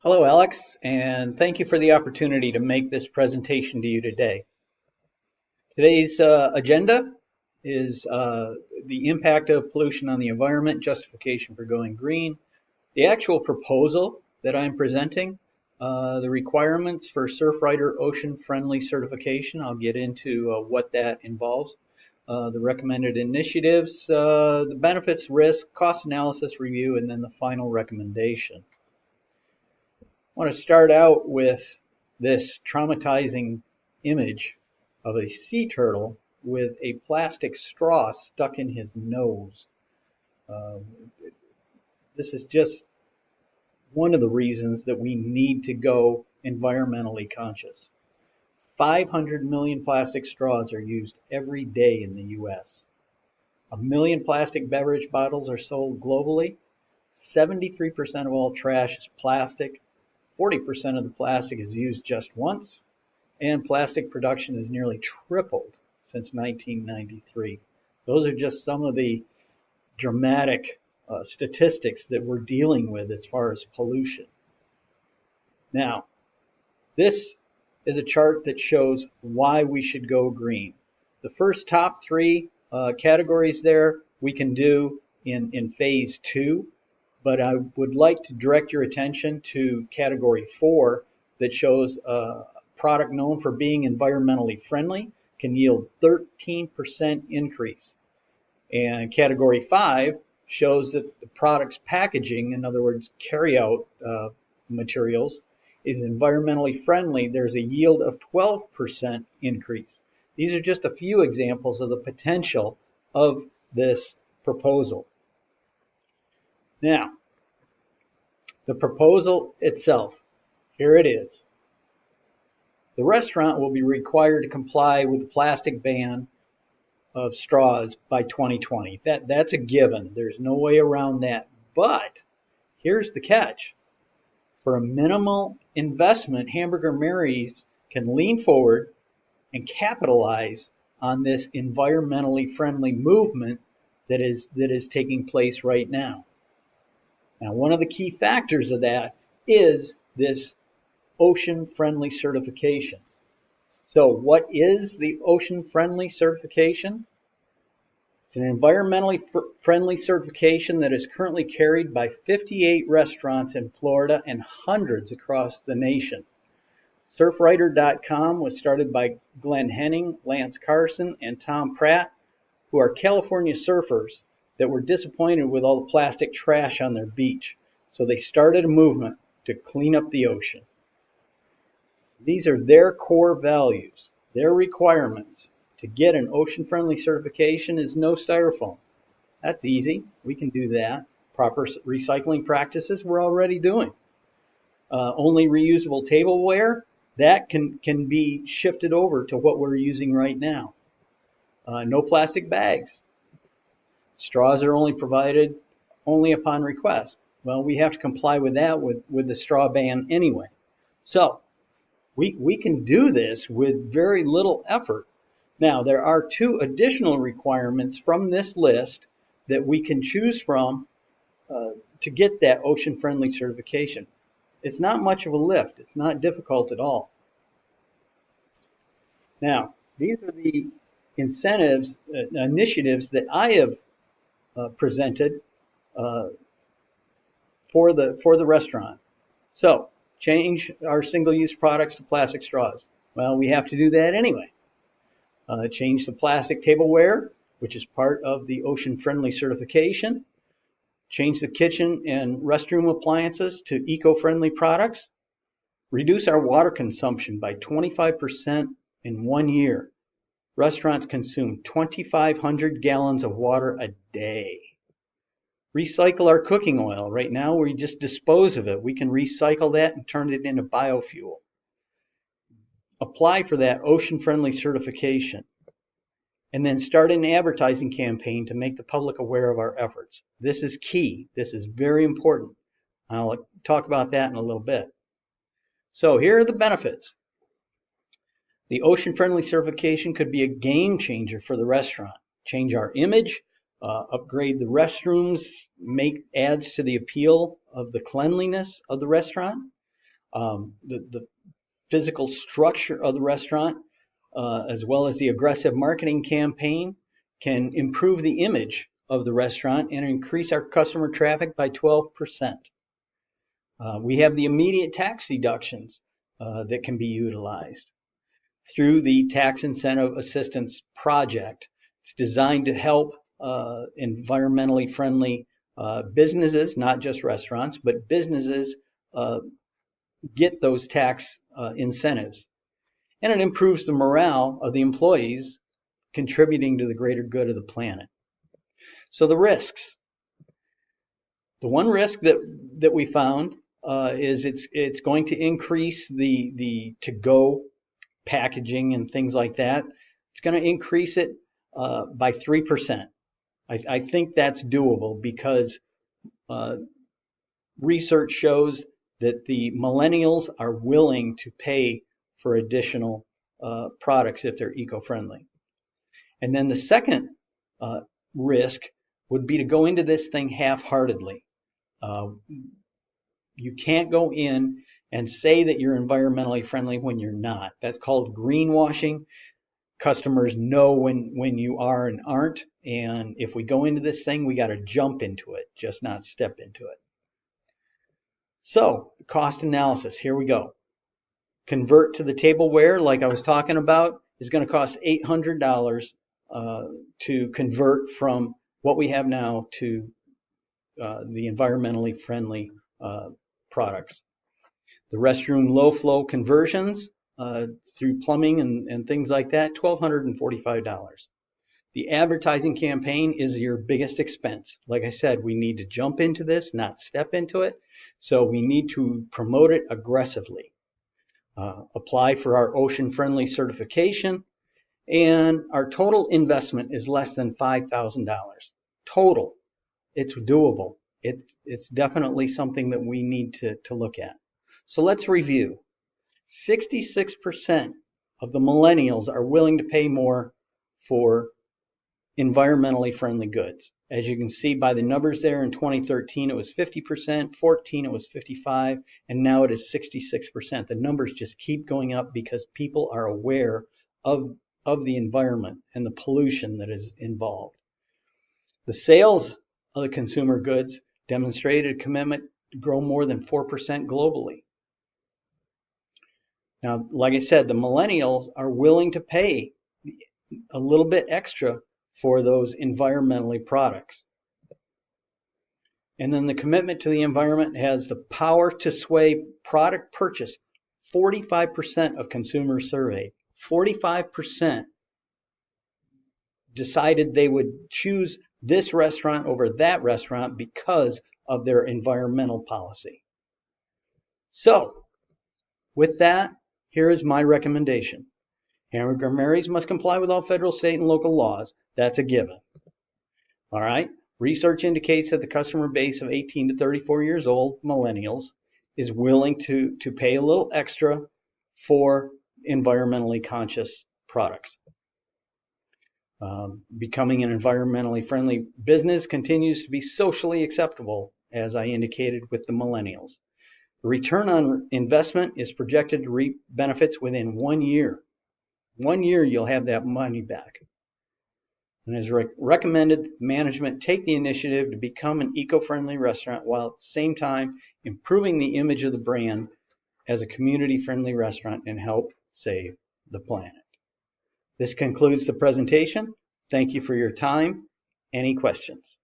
Hello, Alex, and thank you for the opportunity to make this presentation to you today. Today's agenda is the impact of pollution on the environment, justification for going green, the actual proposal that I'm presenting, the requirements for Surfrider Ocean Friendly certification. I'll get into what that involves, the recommended initiatives, the benefits, risk, cost analysis review, and then the final recommendation. I want to start out with this traumatizing image of a sea turtle with a plastic straw stuck in his nose. Uh, this is just one of the reasons that we need to go environmentally conscious. 500 million plastic straws are used every day in the US. A million plastic beverage bottles are sold globally. 73% of all trash is plastic. 40% of the plastic is used just once, and plastic production has nearly tripled since 1993. Those are just some of the dramatic statistics that we're dealing with as far as pollution. Now, this is a chart that shows why we should go green. The first top three categories there we can do in phase two, but I would like to direct your attention to category 4 that shows a product known for being environmentally friendly can yield 13% increase. And category 5 shows that the product's packaging, in other words, carryout materials, is environmentally friendly. There's a yield of 12% increase. These are just a few examples of the potential of this proposal. Now, the proposal itself, here it is. The restaurant will be required to comply with the plastic ban of straws by 2020. That's a given. There's no way around that. But here's the catch. For a minimal investment, Hamburger Mary's can lean forward and capitalize on this environmentally friendly movement that is taking place right now. Now, one of the key factors of that is this ocean friendly certification. So what is the ocean friendly certification? It's an environmentally friendly certification that is currently carried by 58 restaurants in Florida and hundreds across the nation. Surfrider.com was started by Glenn Henning, Lance Carson, and Tom Pratt, who are California surfers that were disappointed with all the plastic trash on their beach. So they started a movement to clean up the ocean. These are their core values, their requirements. To get an ocean-friendly certification is no styrofoam. That's easy. We can do that. Proper recycling practices we're already doing. Only reusable tableware, that can be shifted over to what we're using right now. No plastic bags. Straws are only provided only upon request. Well, we have to comply with that with the straw ban anyway. So we can do this with very little effort. Now, there are 2 additional requirements from this list that we can choose from to get that ocean-friendly certification. It's not much of a lift. It's not difficult at all. Now, these are the incentives, initiatives that I have presented for the restaurant. So, change our single-use products to plastic straws. Well, we have to do that anyway. Change the plastic tableware, which is part of the ocean-friendly certification. Change the kitchen and restroom appliances to eco-friendly products. Reduce our water consumption by 25% in 1 year. Restaurants consume 2,500 gallons of water a day. Recycle our cooking oil. Right now, we just dispose of it. We can recycle that and turn it into biofuel. Apply for that ocean-friendly certification. And then start an advertising campaign to make the public aware of our efforts. This is key. This is very important. I'll talk about that in a little bit. So here are the benefits. The ocean-friendly certification could be a game changer for the restaurant. Change our image, upgrade the restrooms, make adds to the appeal of the cleanliness of the restaurant. The physical structure of the restaurant, as well as the aggressive marketing campaign, can improve the image of the restaurant and increase our customer traffic by 12%. We have the immediate tax deductions that can be utilized through the Tax Incentive Assistance Project. It's designed to help environmentally friendly businesses, not just restaurants, but businesses get those tax incentives. And it improves the morale of the employees, contributing to the greater good of the planet. So the risks. The one risk that we found is it's going to increase the to-go packaging and things like that. It's going to increase it by 3%. I think that's doable because research shows that the millennials are willing to pay for additional products if they're eco-friendly. And then the second risk would be to go into this thing half-heartedly. You can't go in and say that you're environmentally friendly when you're not. That's called greenwashing. Customers know when you are and aren't. And if we go into this thing, we got to jump into it, just not step into it. So, cost analysis, here we go. Convert to the tableware, like I was talking about, is going to cost $800 to convert from what we have now to the environmentally friendly products. The restroom low flow conversions through plumbing and things like that, $1,245. The advertising campaign is your biggest expense. Like I said, we need to jump into this, not step into it. So we need to promote it aggressively. Apply for our ocean friendly certification, and our total investment is less than $5,000. Total. It's doable. It's definitely something that we need to look at. So let's review. 66% of the millennials are willing to pay more for environmentally friendly goods. As you can see by the numbers there, in 2013 it was 50%, 14 it was 55, and now it is 66%. The numbers just keep going up because people are aware of the environment and the pollution that is involved. The sales of the consumer goods demonstrated a commitment to grow more than 4% globally. Now, like I said, the millennials are willing to pay a little bit extra for those environmentally products. And then the commitment to the environment has the power to sway product purchase. 45% of consumers surveyed, 45% decided they would choose this restaurant over that restaurant because of their environmental policy. So, with that, here is my recommendation. Hamburger Mary's must comply with all federal, state, and local laws. That's a given. All right. Research indicates that the customer base of 18 to 34 years old, millennials, is willing to pay a little extra for environmentally conscious products. Becoming an environmentally friendly business continues to be socially acceptable, as I indicated with the millennials. The return on investment is projected to reap benefits within 1 year. 1 year, you'll have that money back. And as recommended, management take the initiative to become an eco-friendly restaurant while at the same time improving the image of the brand as a community-friendly restaurant and help save the planet. This concludes the presentation. Thank you for your time. Any questions?